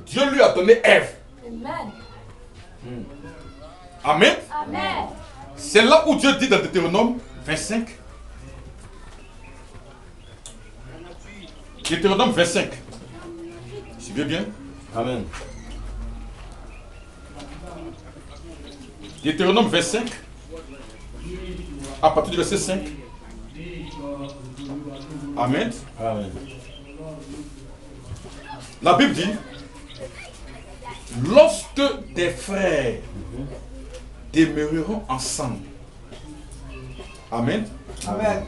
Dieu lui a donné Ève. Amen. Amen. Amen. C'est là où Dieu dit dans Deutéronome 25. Deutéronome 25. Suivez bien. Amen. Deutéronome 25. À partir du verset 5. Amen. Amen. La Bible dit, lorsque tes frères demeureront ensemble, Amen, Amen.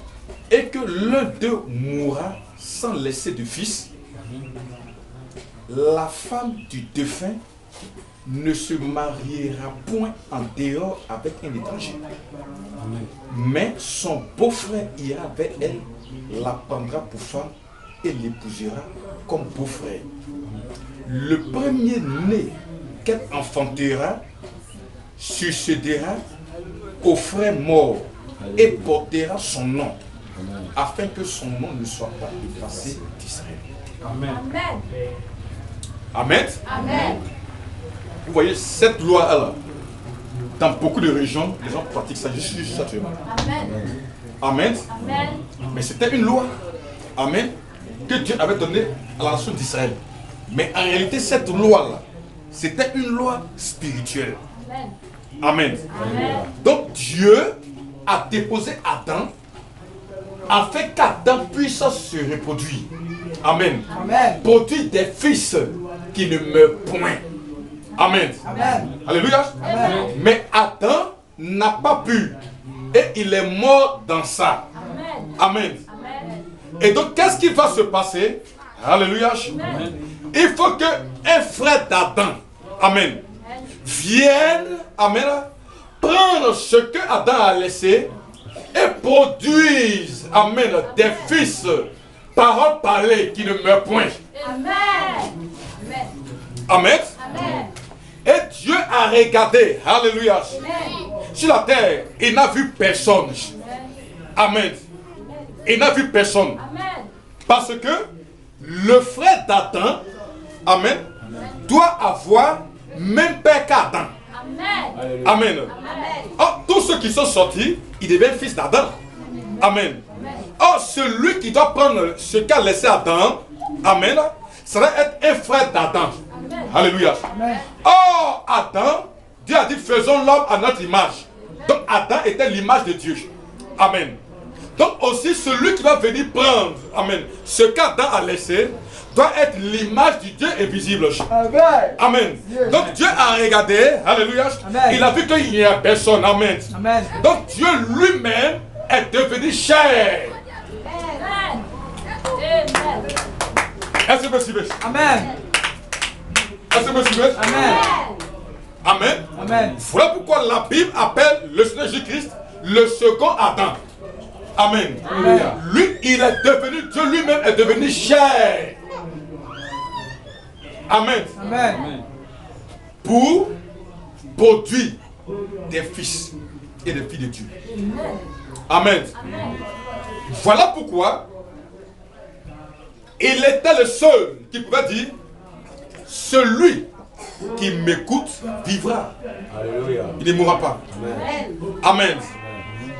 et que l'un d'eux mourra sans laisser de fils, la femme du défunt ne se mariera point en dehors avec un étranger. Mais son beau-frère ira vers elle, la prendra pour femme et l'épousera comme beau-frère. Le premier-né qu'elle enfantera succédera au frère mort et portera son nom, afin que son nom ne soit pas effacé d'Israël. Amen. Amen. Amen. Amen. Vous voyez, cette loi-là, dans beaucoup de régions, les gens pratiquent ça. Je suis juste actuellement. Amen. Amen. Amen. Mais c'était une loi. Amen. Que Dieu avait donnée à la nation d'Israël. Mais en réalité, cette loi-là, c'était une loi spirituelle. Amen. Amen. Amen. Donc Dieu a déposé Adam afin qu'Adam puisse se reproduire. Amen. Amen. Produire des fils qui ne meurent point. Amen. Amen. Alléluia. Amen. Mais Adam n'a pas pu. Et il est mort dans ça. Amen. Amen. Amen. Et donc, qu'est-ce qui va se passer? Alléluia. Amen. Il faut qu'un frère d'Adam, Amen, vienne, Amen, prendre ce que Adam a laissé et produise, Amen, des fils, parole parlée, qui ne meurent point. Amen. Amen. Amen. Amen. Et Dieu a regardé, Alléluia, Amen. sur la terre, il n'a vu personne. Amen. Il n'a vu personne. Amen. Parce que le frère d'Adam, Amen, doit avoir même père qu'Adam. Amen. Amen. Amen. Or, tous ceux qui sont sortis, ils deviennent fils d'Adam. Amen. Or, celui qui doit prendre ce qu'a laissé Adam, Amen, ça va être un frère d'Adam. Alléluia. Or, Adam, Dieu a dit, faisons l'homme à notre image. Donc, Adam était l'image de Dieu. Amen. Donc, aussi, celui qui va venir prendre, Amen, ce qu'Adam a laissé, doit être l'image du Dieu invisible. Amen. Amen. Donc, Dieu a regardé, Alléluia, Amen. il a vu qu'il n'y a personne. Amen. Amen. Donc, Dieu lui-même est devenu chair. Amen. Amen. Est-ce que vous me suivez? Amen. Est-ce que vous me suivez? Amen. Amen. Amen. Voilà pourquoi la Bible appelle le Seigneur Jésus-Christ le second Adam. Amen. Alléluia. Lui, il est devenu, Dieu lui-même est devenu chair. Amen. Amen. Pour produire des fils et des filles de Dieu. Amen. Voilà pourquoi il était le seul qui pouvait dire, celui qui m'écoute vivra. Alléluia. Il ne mourra pas. Amen. Amen.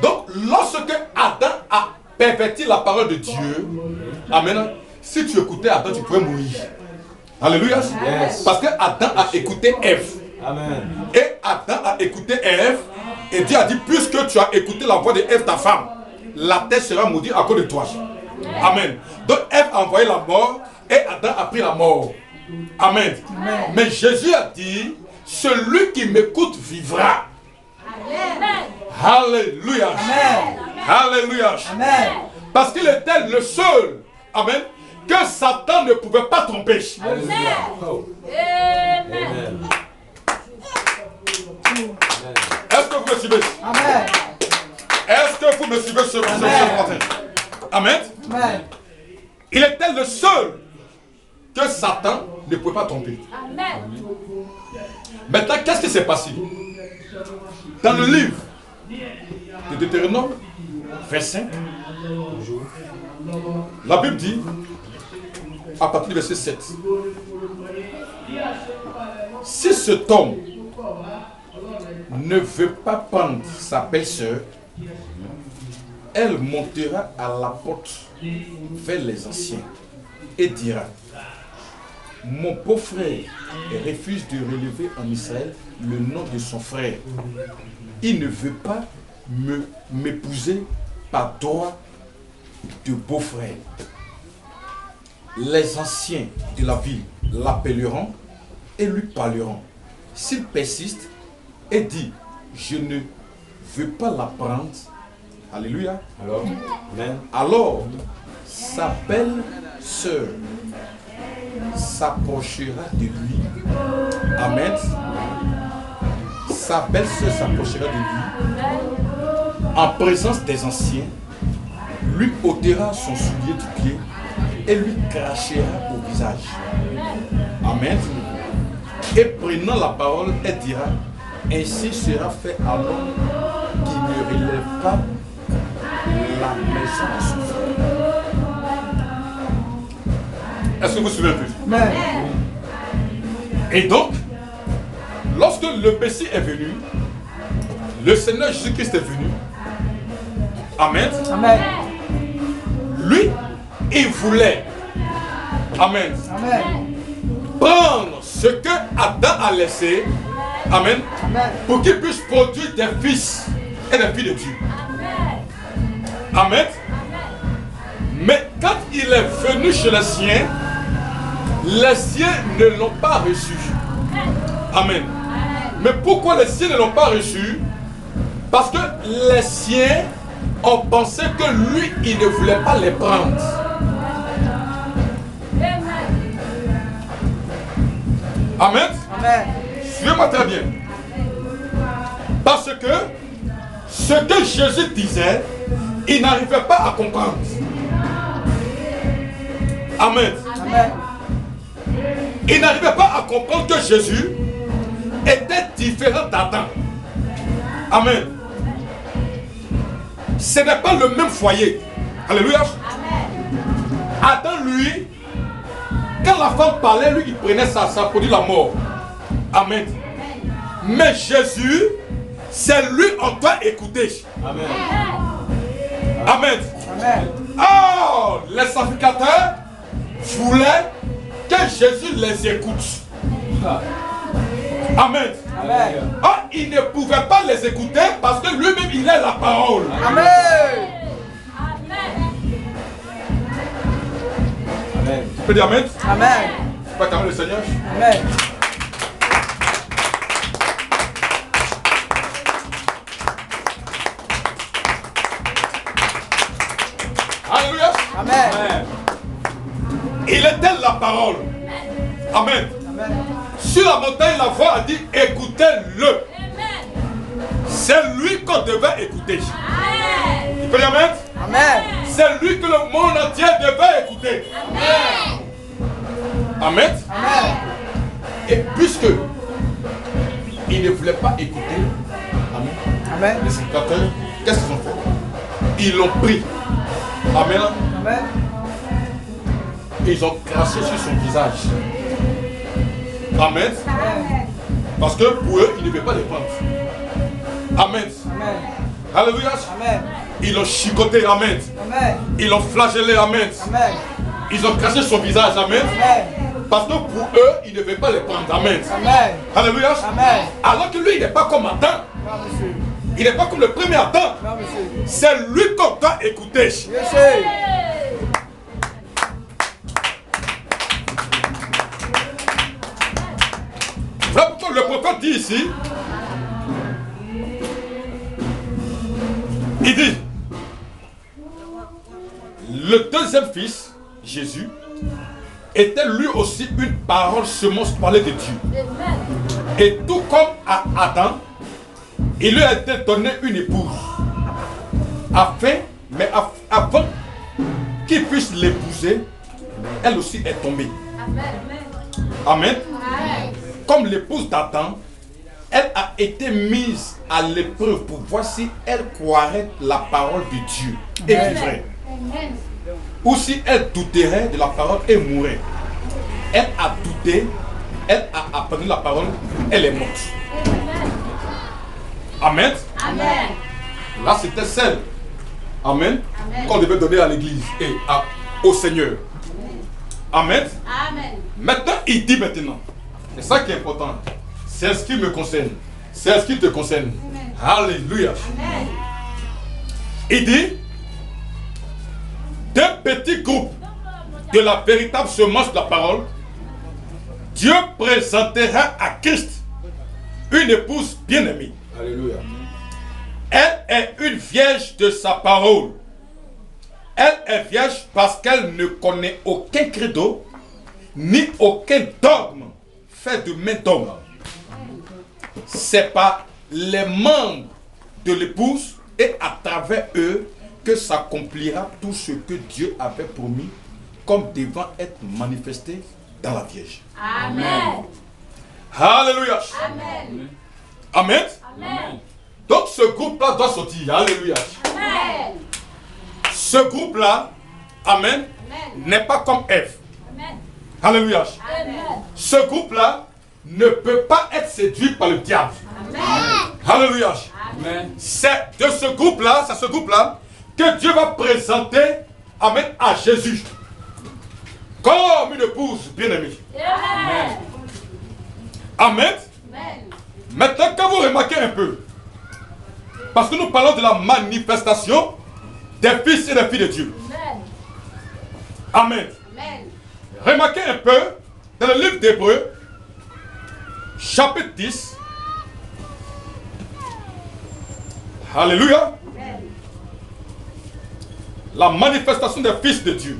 Donc, lorsque Adam a perverti la parole de Dieu, Amen, si tu écoutais Adam, tu pouvais mourir. Alléluia. Yes. Parce que Adam a écouté Ève. Amen. Et Adam a écouté Ève. Et Dieu a dit, puisque tu as écouté la voix de Ève, ta femme, la terre sera maudite à cause de toi. Amen. Donc Ève a envoyé la mort et Adam a pris la mort. Amen. Mais Jésus a dit, celui qui m'écoute vivra. Amen. Alléluia. Amen. Alléluia. Amen. Parce qu'il était le seul, amen, que Satan ne pouvait pas tromper. Amen. Oh. Amen. Amen. Est-ce que vous me suivez? Amen. Est-ce que vous me suivez ce matin? Amen. Amen. Il était le seul que Satan ne pouvait pas tromper. Amen. Maintenant, qu'est-ce qui s'est passé? Dans le livre de Deutéronome 25, la Bible dit, à partir du verset 7, si cet homme ne veut pas prendre sa belle-sœur, elle montera à la porte vers les anciens et dira: mon beau-frère refuse de relever en Israël le nom de son frère. Il ne veut pas m'épouser par droit de beau-frère. Les anciens de la ville l'appelleront et lui parleront. S'il persiste et dit: je ne veux pas la prendre, alléluia, alors sa belle-sœur s'approchera de lui. Amen. Sa belle-sœur s'approchera de lui en présence des anciens, lui ôtera son soulier du pied et lui crachera au visage. Amen. Et prenant la parole, elle dira: ainsi sera fait à l'homme qui ne relève pas la maison de son frère. Est-ce que vous vous souvenez plus? Amen. Et donc, lorsque le Messie est venu, le Seigneur Jésus-Christ est venu. Amen. Amen. Lui, il voulait, amen, Amen. prendre ce que Adam a laissé, amen, Amen. pour qu'il puisse produire des fils et des filles de Dieu. Amen. Mais quand il est venu chez les siens ne l'ont pas reçu. Amen. Mais pourquoi les siens ne l'ont pas reçu? Parce que les siens ont pensé que lui, il ne voulait pas les prendre. Amen. Amen. Suivez-moi très bien. Parce que ce que Jésus disait, il n'arrivait pas à comprendre. Amen. Amen. Il n'arrivait pas à comprendre que Jésus était différent d'Adam. Amen. Ce n'est pas le même foyer. Alléluia. Adam, lui, quand la femme parlait, lui, il prenait ça produit la mort. Amen. Mais Jésus, c'est lui, on doit écouter. Amen. Amen. Amen. Oh, les sacrificateurs voulaient que Jésus les écoute. Amen. Amen. Oh, il ne pouvait pas les écouter parce que lui-même, il est la parole. Amen. Amen. Tu peux dire Amen? Amen. Tu peux acclamer le Seigneur? Amen. Alléluia. Amen. Il était la parole. Amen. Amen. Sur la montagne, la voix a dit: écoutez-le. C'est lui qu'on devait écouter. Tu peux dire Amen? Amen. C'est lui que le monde entier devait écouter. Amen. Amen. Et puisque ils ne voulaient pas écouter, amen, Amen. les sacrificateurs, qu'est-ce qu'ils ont fait? Ils l'ont pris. Amen. Amen. Et ils ont craché sur son visage. Amen. Parce que pour eux, ils ne devaient pas les prendre. Amen. Amen. Alléluia. Amen. Ils l'ont chicoté. Amen. Amen. Ils l'ont flagellé. Amen. Amen. Ils ont craché son visage. Amen. Amen. Parce que pour eux, ils ne devaient pas les prendre. Amen. Amen. Alléluia. Amen. Alors que lui, il n'est pas comme Adam. Non, monsieur. Il n'est pas comme le premier Adam. Non, monsieur. C'est lui qu'on doit écouter. Yes, sir. Voilà pourquoi le prophète dit ici, il dit, le deuxième fils, Jésus, était lui aussi une parole semence parlée de Dieu. Et tout comme à Adam, il lui a été donné une épouse, avant qu'il puisse l'épouser, elle aussi est tombée. Amen. Comme l'épouse d'Adam, elle a été mise à l'épreuve pour voir si elle croirait la parole de Dieu et vivrait. Ou si elle douterait de la parole et mourrait. Elle a douté, elle a appris la parole, elle est morte. Amen. Amen. Là, c'était celle. Amen. Qu'on devait donner à l'église et au Seigneur. Amen. Amen. Maintenant, il dit maintenant. C'est ça qui est important. C'est ce qui me concerne. C'est ce qui te concerne. Alléluia. Amen. Il dit, d'un petit groupe de la véritable semence de la parole, Dieu présentera à Christ une épouse bien-aimée. Alléluia. Elle est une vierge de sa parole. Elle est vierge parce qu'elle ne connaît aucun credo, ni aucun dogme fait de main d'homme. C'est par les membres de l'épouse et à travers eux que s'accomplira tout ce que Dieu avait promis comme devant être manifesté dans la Vierge. Amen. Alléluia. Amen. Amen. Amen. Donc ce groupe-là doit sortir. Alléluia. Amen. Ce groupe-là, Amen, n'est pas comme Ève. Amen. Alléluia. Amen. Ce groupe-là ne peut pas être séduit par le diable. Amen. Alléluia. Amen. C'est de ce groupe-là, c'est ce groupe-là que Dieu va présenter, Amen, à Jésus. Comme une épouse bien-aimée. Amen. Amen. Amen. Maintenant, quand vous remarquez un peu, parce que nous parlons de la manifestation des fils et des filles de Dieu. Amen. Amen. Amen. Remarquez un peu, dans le livre d'Hébreux, chapitre 10. Alléluia. Amen. La manifestation des fils de Dieu.